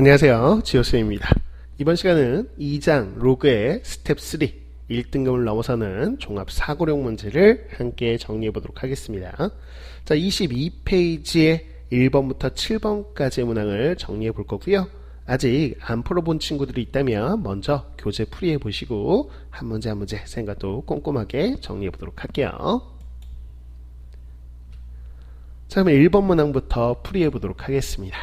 안녕하세요, 지오스입니다. 이번 시간은 2장 로그의 스텝 3 1등급을 넘어서는 종합 사고력 문제를 함께 정리해 보도록 하겠습니다. 자, 22페이지에 1번부터 7번까지의 문항을 정리해 볼 거고요. 아직 안 풀어본 친구들이 있다면 먼저 교재 풀이해 보시고 한 문제 한 문제 생각도 꼼꼼하게 정리해 보도록 할게요. 자, 그럼 1번 문항부터 풀이해 보도록 하겠습니다.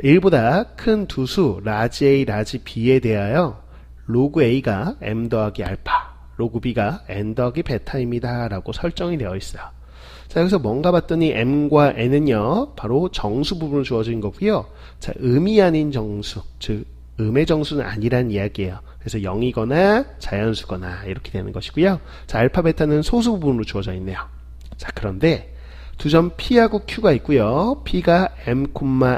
1보다 큰 두 수 라지 A, 라지 B에 대하여 로그 A가 M 더하기 알파, 로그 B가 N 더하기 베타입니다 라고 설정이 되어 있어요. 자, 여기서 뭔가 봤더니 M과 N은요 바로 정수 부분으로 주어진 거고요. 자, 음이 아닌 정수, 즉 음의 정수는 아니란 이야기예요. 그래서 0이거나 자연수거나 이렇게 되는 것이고요. 자, 알파 베타는 소수 부분으로 주어져 있네요. 자, 그런데 두 점 P하고 Q가 있고요. P가 M,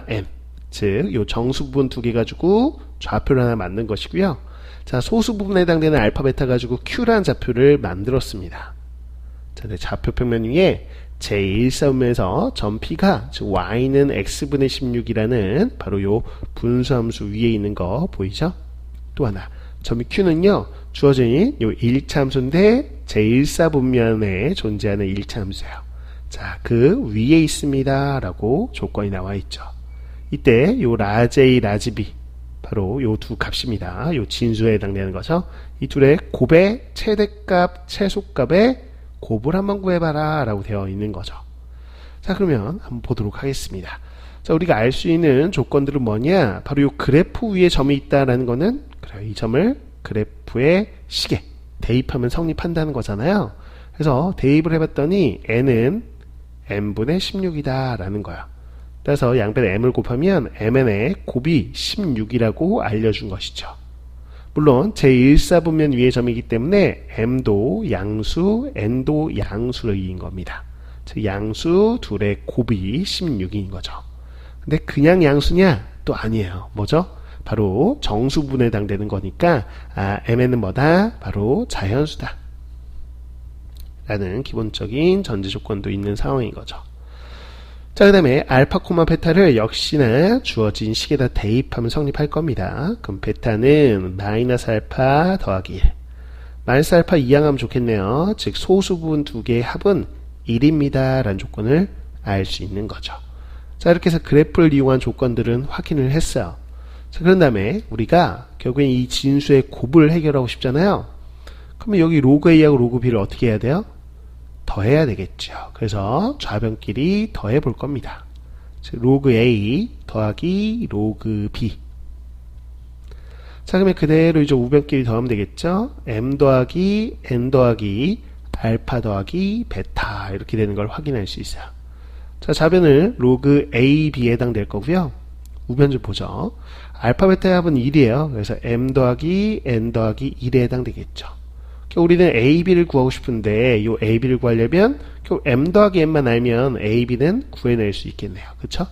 N, 즉 요 정수 부분 두 개 가지고 좌표를 하나 만든 것이고요. 자, 소수 부분에 해당되는 알파 베타 가지고 Q라는 좌표를 만들었습니다. 자, 네, 좌표 평면 위에 제1사분면에서 점 P가 즉 y는 x분의 16이라는 바로 요 분수함수 위에 있는 거 보이죠? 또 하나 점 Q는요 주어진 요 1차 함수인데 제1사분면에 존재하는 1차 함수예요. 자, 그 위에 있습니다 라고 조건이 나와 있죠. 이때 요 라지 A, 라지 B 바로 요 두 값입니다. 요 진수에 해당되는 거죠. 이 둘의 곱의 최대값, 최소값의 곱을 한번 구해봐라 라고 되어 있는 거죠. 자, 그러면 한번 보도록 하겠습니다. 자, 우리가 알 수 있는 조건들은 뭐냐, 바로 요 그래프 위에 점이 있다라는 거는 그래요, 이 점을 그래프의 식에 대입하면 성립한다는 거잖아요. 그래서 대입을 해봤더니 n은 n분의 16이다 라는 거야. 따라서 양변에 m을 곱하면 mn의 곱이 16이라고 알려준 것이죠. 물론 제1사분면 위의 점이기 때문에 m도 양수, n도 양수로 이긴 겁니다. 즉 양수 둘의 곱이 16인 거죠. 근데 그냥 양수냐? 또 아니에요. 뭐죠? 바로 정수분에 해당되는 거니까 mn은 뭐다? 바로 자연수다 라는 기본적인 전제 조건도 있는 상황인 거죠. 자, 그 다음에 알파, 베타를 역시나 주어진 식에다 대입하면 성립할 겁니다. 그럼 베타는 마이너스 알파 더하기 1. 마이너스 알파 이항하면 좋겠네요. 즉 소수 부분 두 개의 합은 1입니다 라는 조건을 알 수 있는 거죠. 자, 이렇게 해서 그래프를 이용한 조건들은 확인을 했어요. 자, 그런 다음에 우리가 결국엔 이 진수의 곱을 해결하고 싶잖아요. 그러면 여기 로그 A하고 로그 B를 어떻게 해야 돼요? 더해야 되겠죠. 그래서 좌변끼리 더해 볼 겁니다. 즉 로그 A 더하기 로그 B. 자, 그러면 그대로 이제 우변끼리 더하면 되겠죠. M 더하기 N 더하기 알파 더하기 베타 이렇게 되는 걸 확인할 수 있어요. 자, 좌변을 로그 A, B에 해당될 거고요. 우변 좀 보죠. 알파 베타의 합은 1이에요. 그래서 M 더하기 N 더하기 1에 해당되겠죠. 우리는 AB를 구하고 싶은데 이 AB를 구하려면 M 더하기 N만 알면 AB는 구해낼 수 있겠네요. 그쵸?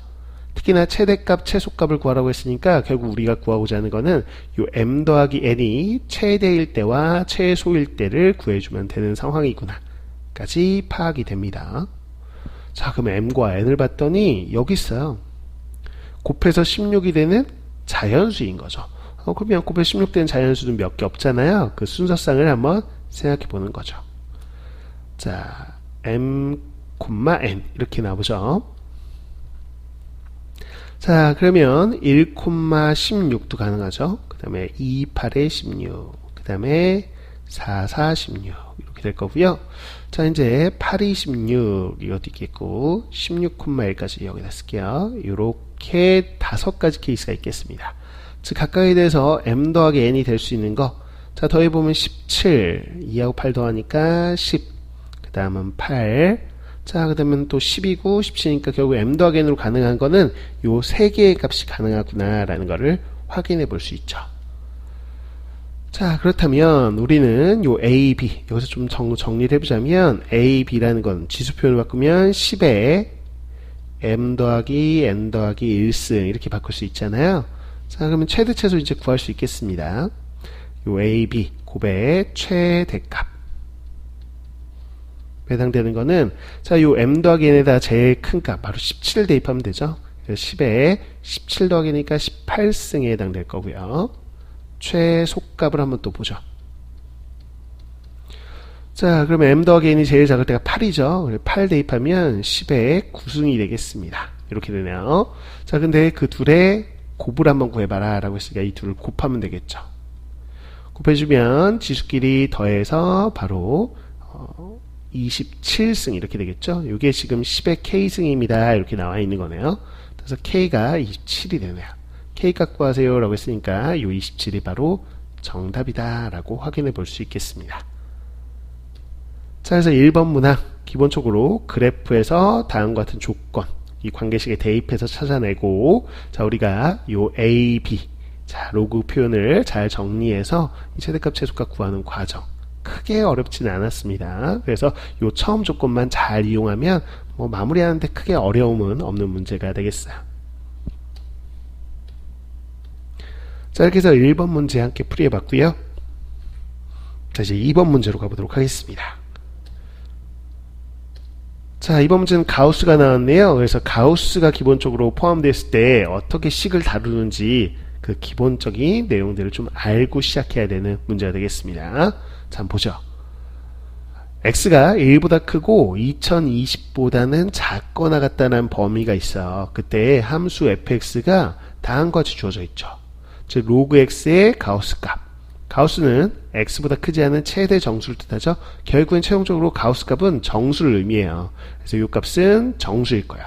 특히나 최대값, 최소값을 구하라고 했으니까 결국 우리가 구하고자 하는 거는 이 M 더하기 N이 최대일 때와 최소일 때를 구해주면 되는 상황이구나 까지 파악이 됩니다. 자, 그럼 M과 N을 봤더니 여기 있어요. 곱해서 16이 되는 자연수인 거죠. 그러면 곱해 16 되는 자연수는 몇 개 없잖아요. 그 순서상을 한번 생각해 보는 거죠. 자, M, N 이렇게 나오죠. 자, 그러면 1, 16도 가능하죠. 그 다음에 2, 8에 16, 그 다음에 4, 4, 16 이렇게 될 거고요. 자, 이제 8이 16 이것도 있겠고 16,1까지 여기다 쓸게요. 이렇게 5가지 케이스가 있겠습니다. 즉 각각에 대해서 m 더하기 n이 될 수 있는 거. 자, 더해보면 17, 2하고 8 더하니까 10, 그 다음은 8. 자, 그 다음은 또 10이고 17이니까 결국 m 더하기 n으로 가능한 거는 요 3개의 값이 가능하구나 라는 거를 확인해 볼 수 있죠. 자, 그렇다면 우리는 요 a, b 여기서 좀 정리를 해보자면 a, b라는 건 지수 표현을 바꾸면 10에 m 더하기 n 더하기 1승 이렇게 바꿀 수 있잖아요. 자, 그러면 최대 최소 이제 구할 수 있겠습니다. 요 A, B 곱의 최대값 해당되는 거는 자, 요 M 더하기 N에다 제일 큰 값 바로 17을 대입하면 되죠. 10에 17 더하기니까 18승에 해당될 거고요. 최소값을 한번 또 보죠. 자, 그러면 m 더하기 n이 제일 작을 때가 8이죠. 8 대입하면 10에 9승이 되겠습니다. 이렇게 되네요. 자, 근데 그 둘의 곱을 한번 구해봐라 라고 했으니까 이 둘을 곱하면 되겠죠. 곱해주면 지수끼리 더해서 바로 27승 이렇게 되겠죠. 이게 지금 10의 k승입니다. 이렇게 나와 있는 거네요. 그래서 k가 27이 되네요. k 값 구하세요 라고 했으니까 이 27이 바로 정답이다 라고 확인해 볼 수 있겠습니다. 자, 그래서 1번 문항 기본적으로 그래프에서 다음과 같은 조건 이 관계식에 대입해서 찾아내고, 자, 우리가 요 a, b, 자, 로그 표현을 잘 정리해서 이 최대값 최소값 구하는 과정 크게 어렵지는 않았습니다. 그래서 요 처음 조건만 잘 이용하면 뭐 마무리하는데 크게 어려움은 없는 문제가 되겠어요. 자, 이렇게 해서 1번 문제 함께 풀이해 봤고요. 자, 이제 2번 문제로 가보도록 하겠습니다. 자, 이번 문제는 가우스가 나왔네요. 그래서 가우스가 기본적으로 포함됐을 때 어떻게 식을 다루는지 그 기본적인 내용들을 좀 알고 시작해야 되는 문제가 되겠습니다. 자, 한번 보죠. x가 1보다 크고 2020보다는 작거나 같다는 범위가 있어. 그때 함수 fx가 다음과 같이 주어져 있죠. 즉 로그 x의 가우스 값. 가우스는 x보다 크지 않은 최대 정수를 뜻하죠. 결국엔 최종적으로 가우스 값은 정수를 의미해요. 그래서 이 값은 정수일 거예요.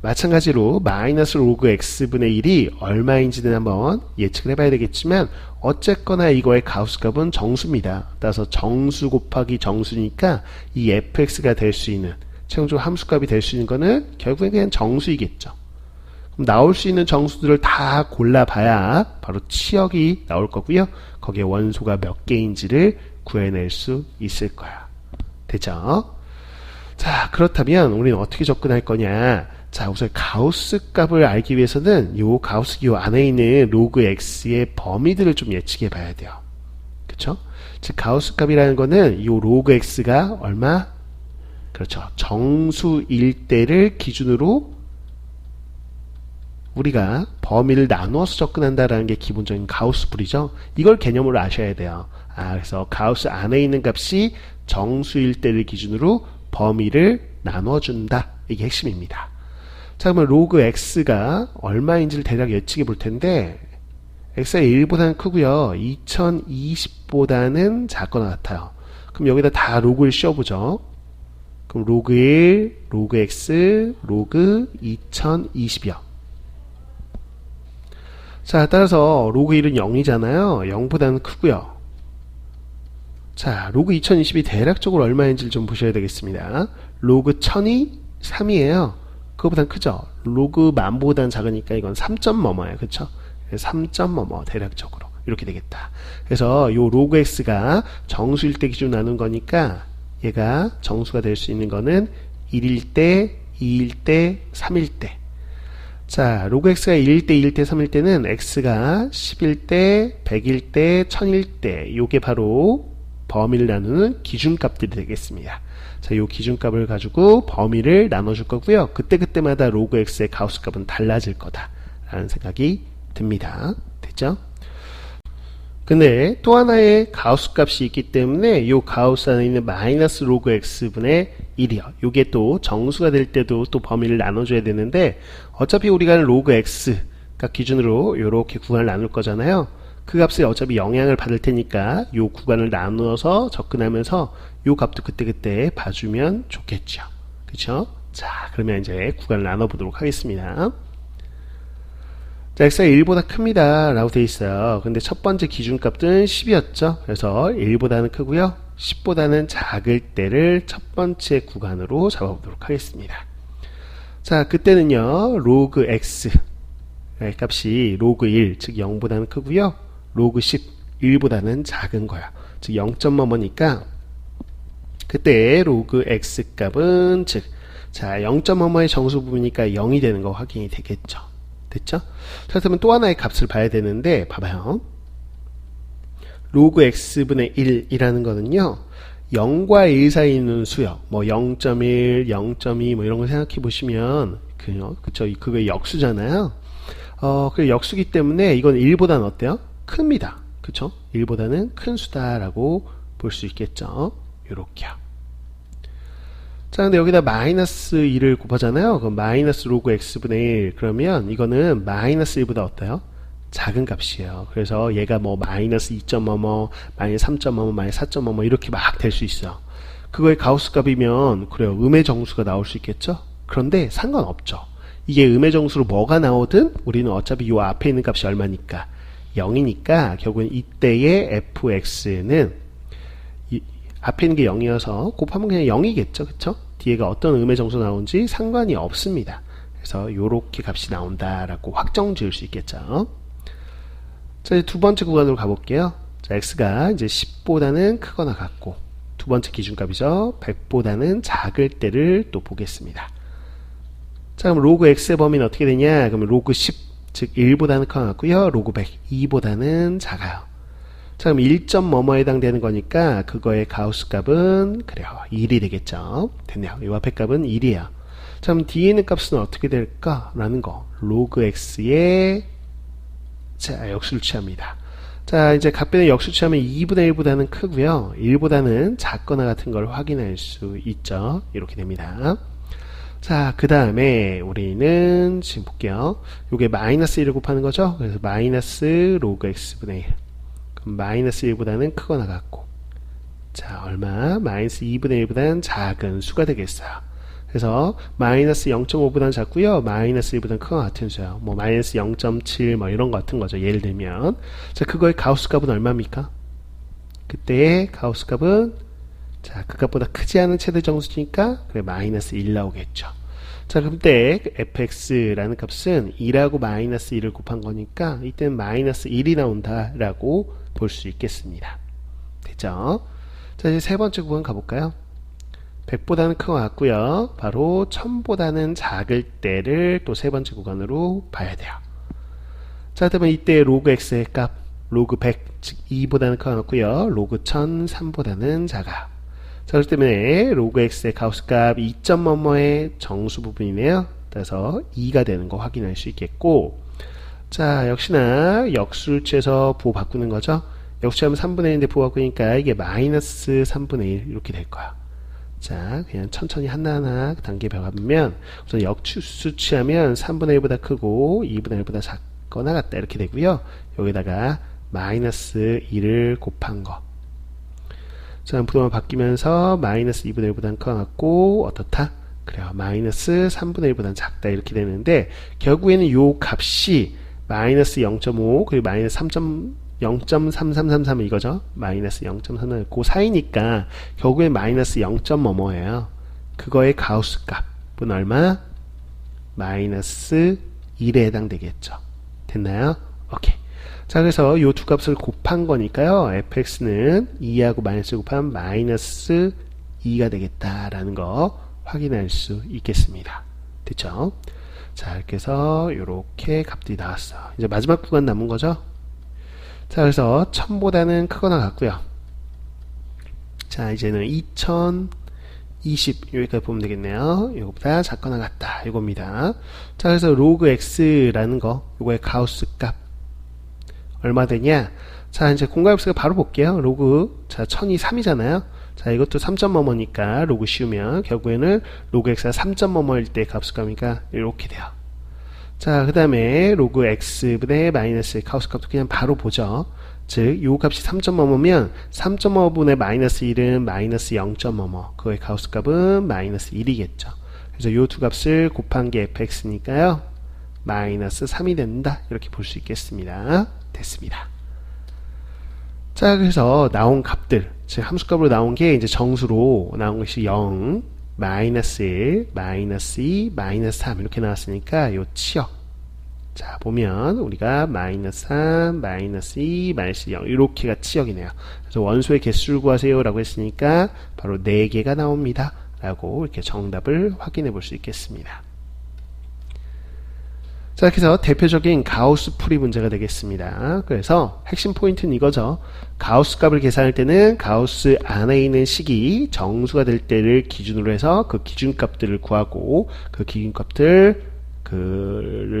마찬가지로 마이너스 로그 x분의 1이 얼마인지는 한번 예측을 해봐야 되겠지만 어쨌거나 이거의 가우스 값은 정수입니다. 따라서 정수 곱하기 정수니까 이 fx가 될 수 있는 최종적으로 함수값이 될 수 있는 거는 결국엔 그냥 정수이겠죠. 그럼 나올 수 있는 정수들을 다 골라봐야 바로 치역이 나올 거고요. 거기에 원소가 몇 개인지를 구해낼 수 있을 거야. 됐죠? 자, 그렇다면 우리는 어떻게 접근할 거냐? 자, 우선 가우스 값을 알기 위해서는 요 가우스 요 안에 있는 로그 x의 범위들을 좀 예측해 봐야 돼요. 그쵸? 즉 가우스 값이라는 거는 요 로그 x가 얼마? 그렇죠. 정수일 때를 기준으로 우리가 범위를 나누어서 접근한다라는 게 기본적인 가우스 풀이죠. 이걸 개념으로 아셔야 돼요. 그래서 가우스 안에 있는 값이 정수일 때를 기준으로 범위를 나눠준다. 이게 핵심입니다. 자, 그러면 로그 x가 얼마인지를 대략 예측해 볼 텐데 x가 1보다는 크고요. 2020보다는 작거나 같아요. 그럼 여기다 다 로그를 씌워보죠. 그럼 로그 1, 로그 x, 로그 2020이요. 자, 따라서 로그 1은 0이잖아요. 0보다는 크고요. 자, 로그 2020이 대략적으로 얼마인지를 좀 보셔야 되겠습니다. 로그 1000이 3이에요. 그거보단 크죠. 로그 만보다는 작으니까 이건 3점 뭐뭐예요. 그쵸? 3점 뭐뭐 대략적으로 이렇게 되겠다. 그래서 요 로그 x가 정수일 때 기준 나눈 거니까 얘가 정수가 될 수 있는 거는 1일 때, 2일 때, 3일 때. 자, 로그 x가 1일 때, 2일 때, 3일 때는 x가 10일 때, 100일 때, 1000일 때 요게 바로 범위를 나누는 기준값들이 되겠습니다. 자, 요 기준값을 가지고 범위를 나눠줄 거고요. 그때그때마다 로그 x의 가우스 값은 달라질 거다라는 생각이 듭니다. 됐죠? 근데 또 하나의 가우스 값이 있기 때문에 요 가우스 안에 있는 마이너스 로그 x분의 1이요. 요게 또 정수가 될 때도 또 범위를 나눠줘야 되는데 어차피 우리가 로그 x가 기준으로 요렇게 구간을 나눌 거잖아요. 그 값에 어차피 영향을 받을 테니까 요 구간을 나누어서 접근하면서 요 값도 그때그때 봐주면 좋겠죠. 그쵸? 자, 그러면 이제 구간을 나눠보도록 하겠습니다. 자, x가 1보다 큽니다 라고 되어 있어요. 근데 첫 번째 기준값은 10이었죠. 그래서 1보다는 크고요. 10보다는 작을 때를 첫 번째 구간으로 잡아보도록 하겠습니다. 자, 그때는요 로그 x 값이 로그 1, 즉 0보다는 크고요. 로그 10, 1보다는 작은 거야. 즉 0.뭐뭐니까 그때 로그 x 값은 즉 자 0.뭐뭐의 정수 부분이니까 0이 되는 거 확인이 되겠죠. 됐죠? 자, 그러면 또 하나의 값을 봐야 되는데 봐봐요. 로그 x분의 1이라는 거는요 0과 1 사이에 있는 수요. 뭐 0.1, 0.2 뭐 이런 거 생각해 보시면 그쵸? 그게 역수잖아요. 그 역수기 때문에 이건 1보다는 어때요? 큽니다. 그쵸? 1보다는 큰 수다라고 볼 수 있겠죠. 요렇게요. 자, 근데 여기다 마이너스 2를 곱하잖아요. 그럼 마이너스 로그 x분의 1. 그러면 이거는 마이너스 1보다 어때요? 작은 값이에요. 그래서 얘가 뭐 마이너스 2.뭐뭐, 마이너스 3.뭐뭐, 마이너스 4.뭐뭐 이렇게 막 될 수 있어요. 그거의 가우스 값이면 그래요. 음의 정수가 나올 수 있겠죠? 그런데 상관없죠. 이게 음의 정수로 뭐가 나오든 우리는 어차피 요 앞에 있는 값이 얼마니까 0이니까 결국은 이때의 fx는 앞에 있는 게 0이어서 곱하면 그냥 0이겠죠. 그쵸? 뒤에가 어떤 음의 정수 나오는지 상관이 없습니다. 그래서 요렇게 값이 나온다라고 확정 지을 수 있겠죠. 자, 이제 두 번째 구간으로 가볼게요. 자, x가 이제 10보다는 크거나 같고 두 번째 기준값이죠. 100보다는 작을 때를 또 보겠습니다. 자, 그럼 로그 x의 범위는 어떻게 되냐? 그러면 로그 10, 즉 1보다는 크거나 같고요. 로그 100, 2보다는 작아요. 자, 그럼 1점 뭐뭐에 해당되는 거니까 그거의 가우스 값은 그래요. 1이 되겠죠. 됐네요. 이 앞에 값은 1이에요. 자, 그럼 뒤에 있는 값은 어떻게 될까라는 거. 로그 x의 자, 역수를 취합니다. 자, 이제 값변의 역수를 취하면 2분의 1보다는 크고요. 1보다는 작거나 같은 걸 확인할 수 있죠. 이렇게 됩니다. 자, 그 다음에 우리는 지금 볼게요. 요게 마이너스 1을 곱하는 거죠. 그래서 마이너스 로그 x분의 1. 그럼 마이너스 1보다는 크거나 같고. 자, 얼마? 마이너스 2분의 1보다는 작은 수가 되겠어요. 그래서 마이너스 0.5보다는 작고요. 마이너스 1보다는 크거나 같은 수요. 뭐 마이너스 0.7 뭐 이런 거 같은 거죠. 예를 들면. 자, 그거의 가우스 값은 얼마입니까? 그때의 가우스 값은 자, 그 값보다 크지 않은 최대 정수니까 그래 마이너스 1 나오겠죠. 자, 그럼 때 fx라는 값은 2하고 마이너스 1을 곱한 거니까 이때는 마이너스 1이 나온다라고 볼 수 있겠습니다. 됐죠? 자, 이제 세 번째 구간 가볼까요? 100보다는 큰 것 같고요. 바로 1000보다는 작을 때를 또 세 번째 구간으로 봐야 돼요. 자, 그러면 이때 로그 x의 값 로그 100, 즉 2보다는 큰 것 같고요. 로그 1000, 3보다는 작아요. 자, 그렇기 때문에 로그 x의 가우스 값 2.뭐뭐의 정수 부분이네요. 그래서 2가 되는 거 확인할 수 있겠고, 자, 역시나 역수를 취해서 부호 바꾸는 거죠. 역수하면 3분의 1인데 부호 바꾸니까 이게 마이너스 3분의 1 이렇게 될 거야. 자, 그냥 천천히 하나하나 단계 벼가면 우선 역수 취하면 3분의 1보다 크고 2분의 1보다 작거나 같다 이렇게 되고요. 여기다가 마이너스 1을 곱한 거. 자, 부호만 바뀌면서 마이너스 2분의 1보다는 크거나 같고 어떻다? 그래요. 마이너스 3분의 1보다는 작다 이렇게 되는데 결국에는 요 값이 마이너스 0.5 그리고 마이너스 0.3333 이거죠. 마이너스 0.33 그 사이니까 결국엔 마이너스 0.뭐뭐예요. 그거의 가우스 값은 얼마? 마이너스 1에 해당되겠죠. 됐나요? 오케이. 자, 그래서 요 두 값을 곱한 거니까요. fx는 2하고 마이너스 곱하면 마이너스 2가 되겠다라는 거 확인할 수 있겠습니다. 됐죠? 자, 이렇게 해서 요렇게 값들이 나왔어. 이제 마지막 구간 남은 거죠? 자, 그래서 1000보다는 크거나 같고요. 자, 이제는 2020 여기까지 보면 되겠네요. 이거보다 작거나 같다 이겁니다. 자, 그래서 로그 x라는 거 요거의 가우스 값 얼마 되냐? 자, 이제 공과합수가 바로 볼게요. 로그 자 1000이 3이잖아요. 자, 이것도 3.뭐뭐니까 로그 씌우면 결국에는 로그 x가 3.뭐뭐일 때 값수값이니까 이렇게 돼요. 자, 그 다음에 로그 x분의 마이너스 가우스 값도 그냥 바로 보죠. 즉, 요 값이 3.뭐뭐면 3.5분의 마이너스 1은 마이너스 0.뭐뭐 그거의 가우스 값은 마이너스 1이겠죠. 그래서 요 두 값을 곱한 게 fx니까요. 마이너스 3이 된다. 이렇게 볼 수 있겠습니다. 됐습니다. 자, 그래서 나온 값들, 즉 함수값으로 나온 게 이제 정수로 나온 것이 0, 마이너스 1, 마이너스 2, 마이너스 3 이렇게 나왔으니까 요 치역. 자, 보면 우리가 마이너스 3, 마이너스 2, 마이너스 0 이렇게가 치역이네요. 그래서 원소의 개수를 구하세요 라고 했으니까 바로 4개가 나옵니다. 라고 이렇게 정답을 확인해 볼 수 있겠습니다. 자, 이렇게 해서 대표적인 가우스 풀이 문제가 되겠습니다. 그래서 핵심 포인트는 이거죠. 가우스 값을 계산할 때는 가우스 안에 있는 식이 정수가 될 때를 기준으로 해서 그 기준값들을 구하고 그 기준값들을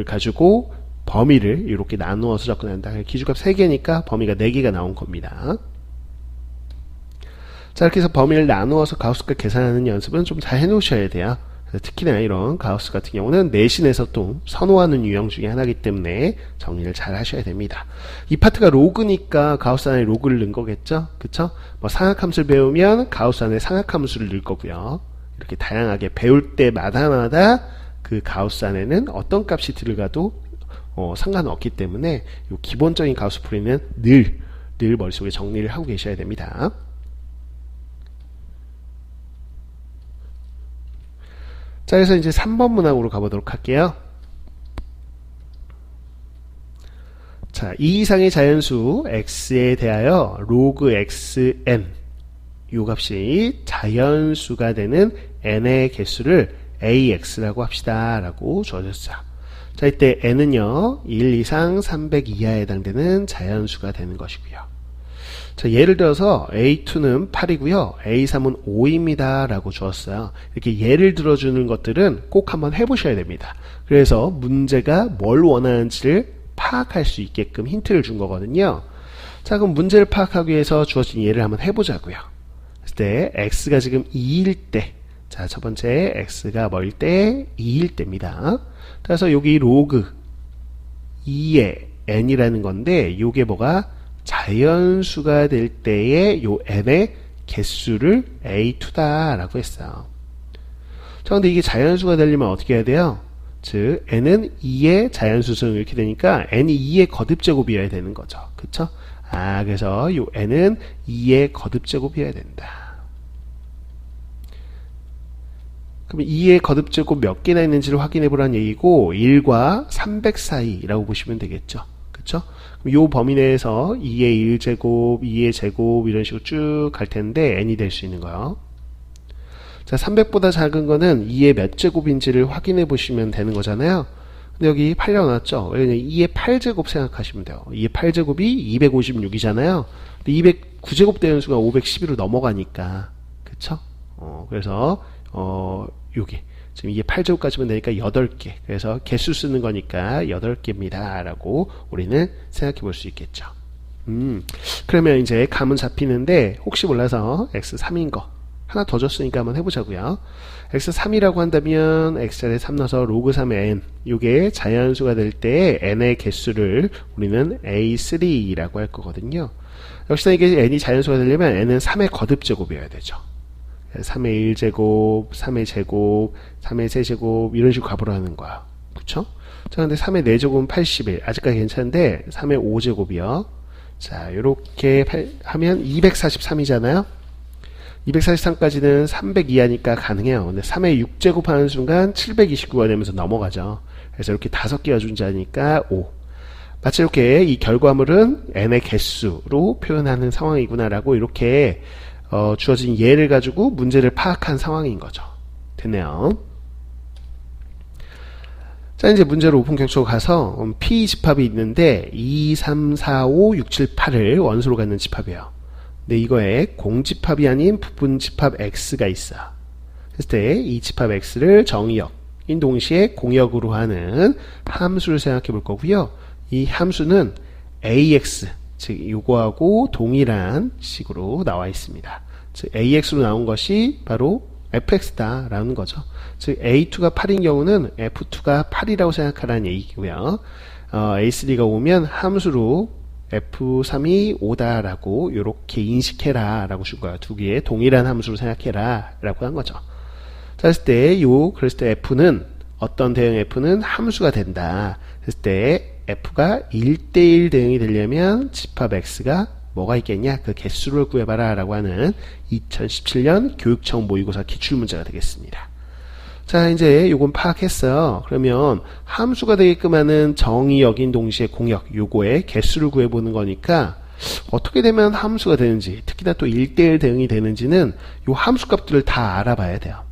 가지고 범위를 이렇게 나누어서 접근한다. 기준값 3개니까 범위가 4개가 나온 겁니다. 자, 이렇게 해서 범위를 나누어서 가우스값 계산하는 연습은 좀 잘 해놓으셔야 돼요. 특히나 이런 가우스 같은 경우는 내신에서 또 선호하는 유형 중에 하나이기 때문에 정리를 잘 하셔야 됩니다. 이 파트가 로그니까 가우스 안에 로그를 넣은 거겠죠? 그쵸? 뭐 상학함수를 배우면 가우스 안에 상학함수를 넣을 거고요. 이렇게 다양하게 배울 때마다 그 가우스 안에는 어떤 값이 들어가도 상관없기 때문에 이 기본적인 가우스 풀이는 늘 머릿속에 정리를 하고 계셔야 됩니다. 자, 그래서 이제 3번 문항으로 가보도록 할게요. 자, 이 이상의 자연수 x에 대하여 로그 xn 이 값이 자연수가 되는 n의 개수를 ax라고 합시다 라고 주어졌어요. 자, 이때 n은요 1 이상 300 이하에 해당되는 자연수가 되는 것이고요. 자, 예를 들어서 A2는 8이고요. A3은 5입니다. 라고 주었어요. 이렇게 예를 들어주는 것들은 꼭 한번 해보셔야 됩니다. 그래서 문제가 뭘 원하는지를 파악할 수 있게끔 힌트를 준 거거든요. 자, 그럼 문제를 파악하기 위해서 주어진 예를 한번 해보자고요. 그랬을 때 X가 지금 2일 때, 자, 첫 번째 X가 뭐일 때? 2일 때입니다. 그래서 여기 로그 2의 N이라는 건데 요게 뭐가? 자연수가 될 때의 요 n의 개수를 A2다 라고 했어요. 자, 근데 이게 자연수가 되려면 어떻게 해야 돼요? 즉 n은 2의 자연수승 이렇게 되니까 n이 2의 거듭제곱이어야 되는 거죠. 그쵸? 그래서 요 n은 2의 거듭제곱이어야 된다. 그럼 2의 거듭제곱 몇 개나 있는지를 확인해 보라는 얘기고 1과 300 사이라고 보시면 되겠죠. 그쵸? 요 범위 내에서 2의 1제곱, 2의 제곱 이런 식으로 쭉 갈 텐데 n이 될 수 있는 거요. 자, 300보다 작은 거는 2의 몇 제곱인지를 확인해 보시면 되는 거잖아요. 근데 여기 8 나왔죠? 왜냐면 2의 8제곱 생각하시면 돼요. 2의 8제곱이 256이잖아요. 근데 209제곱 되는 수가 512로 넘어가니까. 그쵸? 그래서 여기 지금 이게 8제곱까지면 되니까 8개. 그래서 개수 쓰는 거니까 8개입니다. 라고 우리는 생각해 볼 수 있겠죠. 그러면 이제 감은 잡히는데 혹시 몰라서 x3인 거 하나 더 줬으니까 한번 해보자고요. x3이라고 한다면 x자리에 3 넣어서 로그 3의 n 요게 자연수가 될 때 n의 개수를 우리는 a3라고 할 거거든요. 역시나 이게 n이 자연수가 되려면 n은 3의 거듭제곱이어야 되죠. 3의 1제곱, 3의 제곱, 3의 세제곱 이런 식으로 가보라는 거야. 그쵸? 자, 근데 3의 4제곱은 81. 아직까지 괜찮은데 3의 5제곱이요. 자, 요렇게 하면 243이잖아요. 243까지는 300 이하니까 가능해요. 근데 3의 6제곱 하는 순간 729가 되면서 넘어가죠. 그래서 이렇게 5개가 존재하니까 5. 마치 이렇게 이 결과물은 n의 개수로 표현하는 상황이구나라고 이렇게 주어진 예를 가지고 문제를 파악한 상황인 거죠. 됐네요. 자, 이제 문제로 오픈격초로 가서 P 집합이 있는데 2, 3, 4, 5, 6, 7, 8을 원소로 갖는 집합이에요. 근데 이거에 공집합이 아닌 부분집합 X가 있어. 그랬을 때 이 집합 X를 정의역인 동시에 공역으로 하는 함수를 생각해 볼 거고요. 이 함수는 AX, 즉 요거하고 동일한 식으로 나와 있습니다. 즉 AX로 나온 것이 바로 fx다 라는 거죠. 즉 A2가 8인 경우는 F2가 8이라고 생각하라는 얘기고요. A3가 오면 함수로 F3이 5다 라고 이렇게 인식해라 라고 준 거예요. 두 개의 동일한 함수로 생각해라 라고 한 거죠. 자, 그랬을 때 F는 어떤 대응 F는 함수가 된다. 그랬을 때 F가 1대1 대응이 되려면 집합 X가 뭐가 있겠냐? 그 개수를 구해봐라 라고 하는 2017년 교육청 모의고사 기출문제가 되겠습니다. 자, 이제 요건 파악했어요. 그러면 함수가 되게끔 하는 정의역인 동시에 공역 요거의 개수를 구해보는 거니까 어떻게 되면 함수가 되는지, 특히나 또 1대1 대응이 되는지는 요 함수 값들을 다 알아봐야 돼요.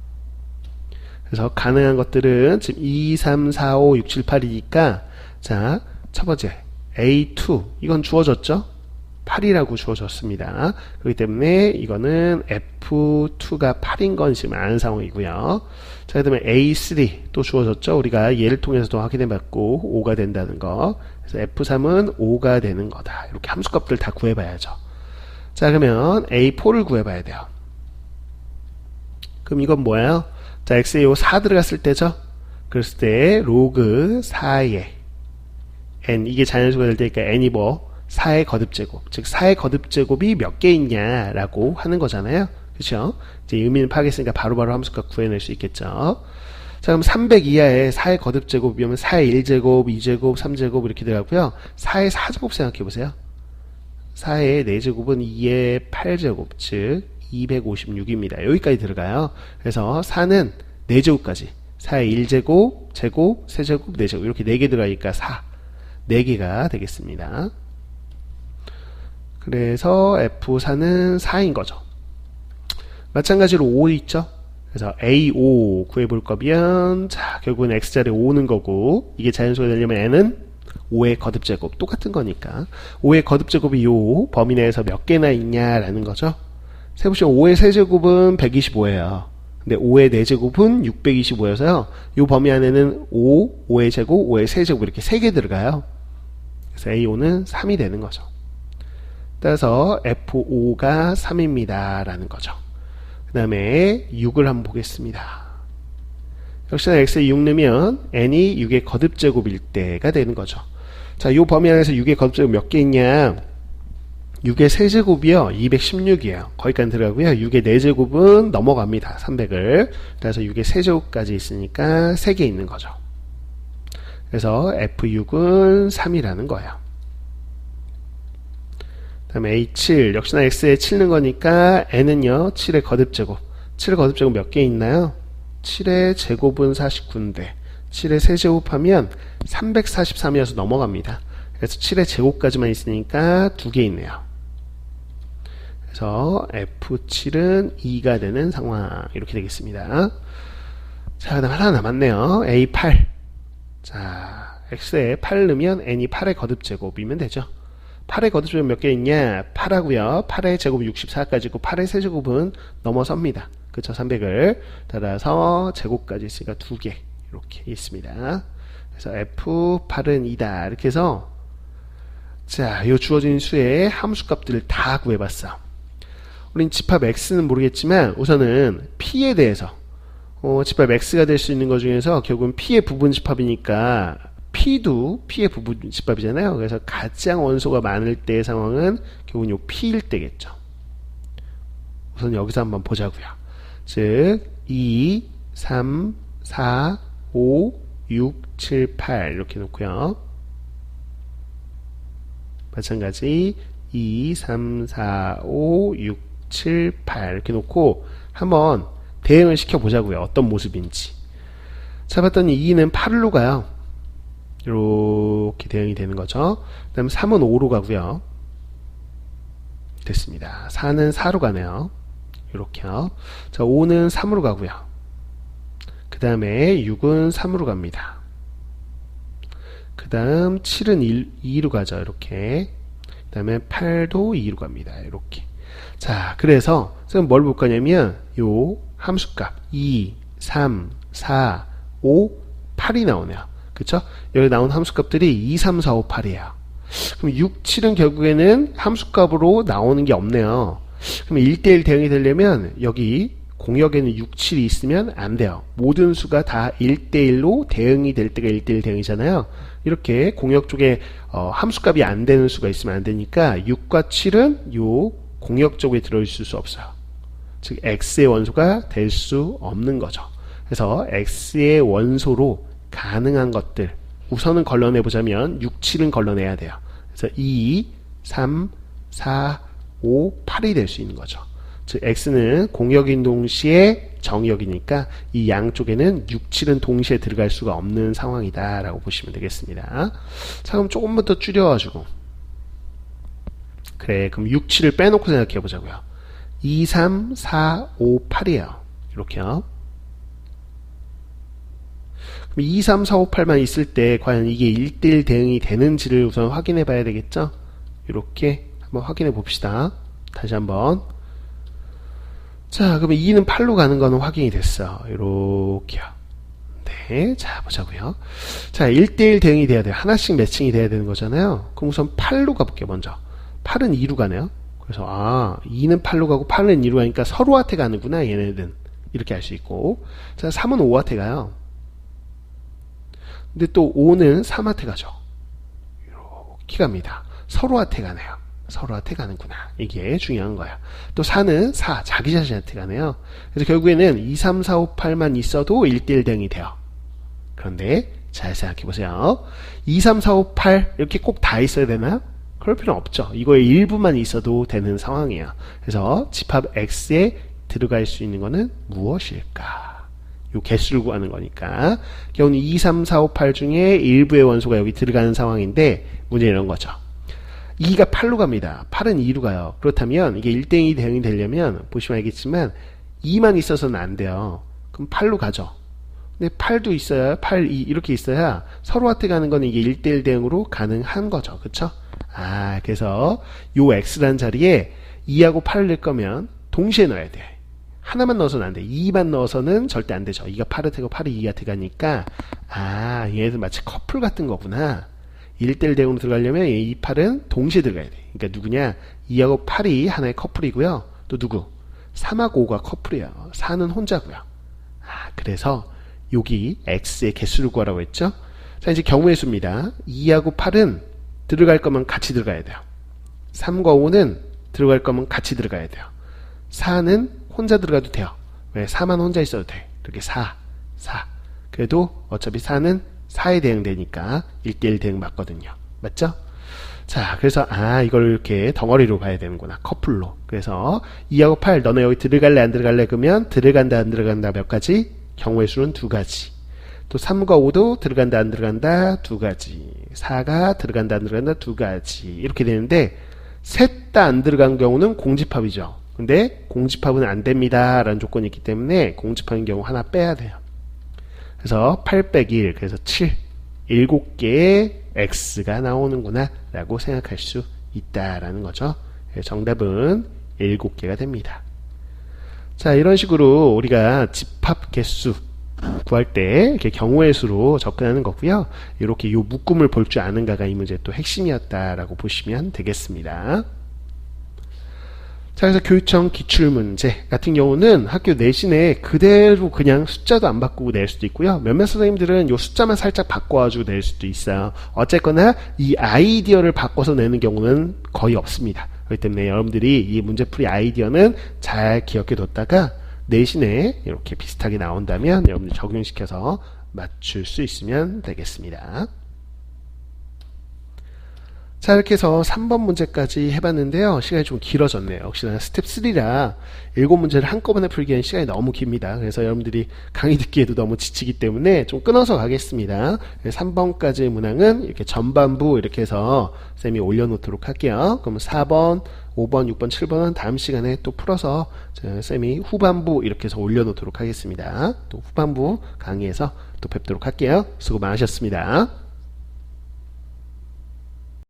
그래서 가능한 것들은 지금 2, 3, 4, 5, 6, 7, 8이니까 자, 첫 번째 A2 이건 주어졌죠? 8이라고 주어졌습니다. 그렇기 때문에 이거는 F2가 8인 건 지금 아는 상황이고요. 자, 그 다음에 A3 또 주어졌죠? 우리가 얘를 통해서도 확인해봤고 5가 된다는 거. 그래서 F3은 5가 되는 거다. 이렇게 함수값들 다 구해봐야죠. 자, 그러면 A4를 구해봐야 돼요. 그럼 이건 뭐예요? 자, x에 요 4 들어갔을 때죠? 그랬을 때 로그 4의 n 이게 자연수가 될 때니까 n이 뭐 4의 거듭제곱, 즉 4의 거듭제곱이 몇 개 있냐라고 하는 거잖아요. 그렇죠? 이제 의미는 파악했으니까 바로바로 함수값 구해낼 수 있겠죠. 자, 그럼 300 이하의 4의 거듭제곱이면 4의 1제곱, 2제곱, 3제곱 이렇게 들어가고요. 4의 4제곱 생각해 보세요. 4의 4제곱은 2의 8제곱, 즉 256입니다. 여기까지 들어가요. 그래서 4는 4제곱까지 4의 1제곱, 제곱, 세제곱, 4제곱 이렇게 4개 들어가니까 4, 4개가 되겠습니다. 그래서 F4는 4인 거죠. 마찬가지로 5 있죠. 그래서 A5 구해볼 거면 자, 결국은 X자리에 5는 거고 이게 자연수가 되려면 N은 5의 거듭제곱 똑같은 거니까 5의 거듭제곱이 요 범위 내에서 몇 개나 있냐라는 거죠. 세보시면 5의 세제곱은 125예요. 근데 5의 4제곱은 625여서요. 요 범위 안에는 5, 5의 제곱, 5의 세제곱 이렇게 3개 들어가요. 그래서 A5는 3이 되는 거죠. 따라서 F5가 3입니다. 라는 거죠. 그 다음에 6을 한번 보겠습니다. 역시나 X에 6 넣으면 N이 6의 거듭제곱일 때가 되는 거죠. 자, 요 범위 안에서 6의 거듭제곱 몇 개 있냐? 6의 세제곱이요 216이에요. 거기까지 들어가고요. 6의 4제곱은 넘어갑니다. 300을. 그래서 6의 세제곱까지 있으니까 3개 있는 거죠. 그래서 F6은 3이라는 거예요. 그 다음에 A7 역시나 X에 7는 거니까 N은요 7의 거듭제곱. 7의 거듭제곱 몇 개 있나요? 7의 제곱은 49인데 7의 세제곱하면 343이어서 넘어갑니다. 그래서 7의 제곱까지만 있으니까 2개 있네요. 그래서 F7은 2가 되는 상황 이렇게 되겠습니다. 자, 그 다음 하나 남았네요. A8 자, X에 8 넣으면 N이 8의 거듭제곱이면 되죠. 8의 거듭제곱 몇 개 있냐? 8하고요. 8의 제곱이 64까지 있고 8의 세제곱은 넘어섭니다. 그쵸? 300을 따라서 제곱까지 있으니까 2개 이렇게 있습니다. 그래서 F8은 2다. 이렇게 해서 자, 요 주어진 수의 함수값들을 다 구해봤어. 우린 집합 X는 모르겠지만 우선은 P에 대해서 집합 X가 될 수 있는 것 중에서 결국은 P의 부분 집합이니까 P도 P의 부분 집합이잖아요. 그래서 가장 원소가 많을 때의 상황은 결국은 요 P일 때겠죠. 우선 여기서 한번 보자고요. 즉 2, 3, 4, 5, 6, 7, 8 이렇게 놓고요. 마찬가지 2, 3, 4, 5, 6, 7, 8 이렇게 놓고 한번 대응을 시켜보자고요. 어떤 모습인지. 자, 봤더니 2는 8로 가요. 이렇게 대응이 되는 거죠. 그 다음에 3은 5로 가고요. 됐습니다. 4는 4로 가네요. 이렇게요. 자, 5는 3으로 가고요. 그 다음에 6은 3으로 갑니다. 그 다음 7은 2로 가죠. 이렇게. 그 다음에 8도 2로 갑니다. 이렇게. 자, 그래서 지금 뭘 볼 거냐면 요 함수값 2, 3, 4, 5, 8이 나오네요. 그쵸? 여기 나온 함수값들이 2, 3, 4, 5, 8이에요. 그럼 6, 7은 결국에는 함수값으로 나오는 게 없네요. 그럼 1대1 대응이 되려면 여기 공역에는 6, 7이 있으면 안 돼요. 모든 수가 다 1대1로 대응이 될 때가 1대1 대응이잖아요. 이렇게 공역 쪽에 함수값이 안 되는 수가 있으면 안 되니까 6과 7은 요 공역 쪽에 들어있을 수 없어요. 즉 X의 원소가 될 수 없는 거죠. 그래서 X의 원소로 가능한 것들 우선은 걸러내보자면 6, 7은 걸러내야 돼요. 그래서 2, 3, 4, 5, 8이 될 수 있는 거죠. 즉 X는 공역인 동시에 정역이니까 이 양쪽에는 6, 7은 동시에 들어갈 수가 없는 상황이다 라고 보시면 되겠습니다. 자, 그럼 조금만 더 줄여가지고 그래, 그럼 6, 7을 빼놓고 생각해 보자고요. 2, 3, 4, 5, 8이에요. 이렇게요. 그럼 2, 3, 4, 5, 8만 있을 때 과연 이게 1대1 대응이 되는지를 우선 확인해 봐야 되겠죠? 이렇게 한번 확인해 봅시다. 다시 한번. 자, 그러면 2는 8로 가는 거는 확인이 됐어. 이렇게요. 네, 자, 보자고요. 자, 1대1 대응이 돼야 돼요. 하나씩 매칭이 돼야 되는 거잖아요. 그럼 우선 8로 가볼게요, 먼저. 8은 2로 가네요. 그래서, 2는 8로 가고 8은 2로 가니까 서로한테 가는구나, 얘네들은. 이렇게 알 수 있고. 자, 3은 5한테 가요. 근데 또 5는 3한테 가죠. 이렇게 갑니다. 서로한테 가네요. 서로한테 가는구나. 이게 중요한 거야. 또 4는 4, 자기 자신한테 가네요. 그래서 결국에는 2, 3, 4, 5, 8만 있어도 1대1 대응이 돼요. 그런데 잘 생각해 보세요. 2, 3, 4, 5, 8 이렇게 꼭 다 있어야 되나요? 그럴 필요는 없죠. 이거의 일부만 있어도 되는 상황이에요. 그래서 집합 X에 들어갈 수 있는 거는 무엇일까? 요 개수를 구하는 거니까. 경우는 2, 3, 4, 5, 8 중에 일부의 원소가 여기 들어가는 상황인데 문제는 이런 거죠. 2가 8로 갑니다. 8은 2로 가요. 그렇다면 이게 1대2 대응이 되려면 보시면 알겠지만 2만 있어서는 안 돼요. 그럼 8로 가죠. 근데 8도 있어야 8, 2 이렇게 있어야 서로한테 가는 거는 이게 1대1 대응으로 가능한 거죠. 그쵸? 그래서 요 X라는 자리에 2하고 8을 넣을 거면 동시에 넣어야 돼. 하나만 넣어서는 안 돼. 2만 넣어서는 절대 안 되죠. 2가 8을 태고 8이 2한테 가니까 얘네들 마치 커플 같은 거구나. 1대1 대응으로 들어가려면 이 8은 동시에 들어가야 돼. 그러니까 누구냐? 2하고 8이 하나의 커플이고요. 또 누구? 3하고 5가 커플이에요. 4는 혼자고요. 그래서 여기 X의 개수를 구하라고 했죠. 자, 이제 경우의 수입니다. 2하고 8은 들어갈 거면 같이 들어가야 돼요. 3과 5는 들어갈 거면 같이 들어가야 돼요. 4는 혼자 들어가도 돼요. 왜? 4만 혼자 있어도 돼. 이렇게 4. 그래도 어차피 4는 4에 대응되니까 1대1 대응 맞거든요. 맞죠? 자, 그래서 이걸 이렇게 덩어리로 봐야 되는구나. 커플로. 그래서 2하고 8 너네 여기 들어갈래 안 들어갈래? 그러면 들어간다 안 들어간다 몇 가지? 경우의 수는 2가지. 또 3과 5도 들어간다 안 들어간다 2가지. 4가 들어간다 안 들어간다 2가지. 이렇게 되는데 셋 다 안 들어간 경우는 공집합이죠. 근데 공집합은 안 됩니다 라는 조건이 있기 때문에 공집합인 경우 하나 빼야 돼요. 그래서 8 빼기 1, 그래서 7, 7개의 X가 나오는구나 라고 생각할 수 있다라는 거죠. 정답은 7개가 됩니다. 자, 이런 식으로 우리가 집합 개수 구할 때 이렇게 경우의 수로 접근하는 거고요. 이렇게 요 묶음을 볼 줄 아는가가 이 문제의 또 핵심이었다라고 보시면 되겠습니다. 자, 그래서 교육청 기출문제 같은 경우는 학교 내신에 그대로 그냥 숫자도 안 바꾸고 낼 수도 있고요. 몇몇 선생님들은 요 숫자만 살짝 바꿔가지고 낼 수도 있어요. 어쨌거나 이 아이디어를 바꿔서 내는 경우는 거의 없습니다. 그렇기 때문에 여러분들이 이 문제풀이 아이디어는 잘 기억해 뒀다가 내신에 이렇게 비슷하게 나온다면 여러분들 적용시켜서 맞출 수 있으면 되겠습니다. 자, 이렇게 해서 3번 문제까지 해봤는데요. 시간이 좀 길어졌네요. 역시나 스텝 3라 7문제를 한꺼번에 풀기에는 시간이 너무 깁니다. 그래서 여러분들이 강의 듣기에도 너무 지치기 때문에 좀 끊어서 가겠습니다. 3번까지의 문항은 이렇게 전반부 이렇게 해서 쌤이 올려놓도록 할게요. 그럼 4번, 5번, 6번, 7번은 다음 시간에 또 풀어서 쌤이 후반부 이렇게 해서 올려놓도록 하겠습니다. 또 후반부 강의에서 또 뵙도록 할게요. 수고 많으셨습니다.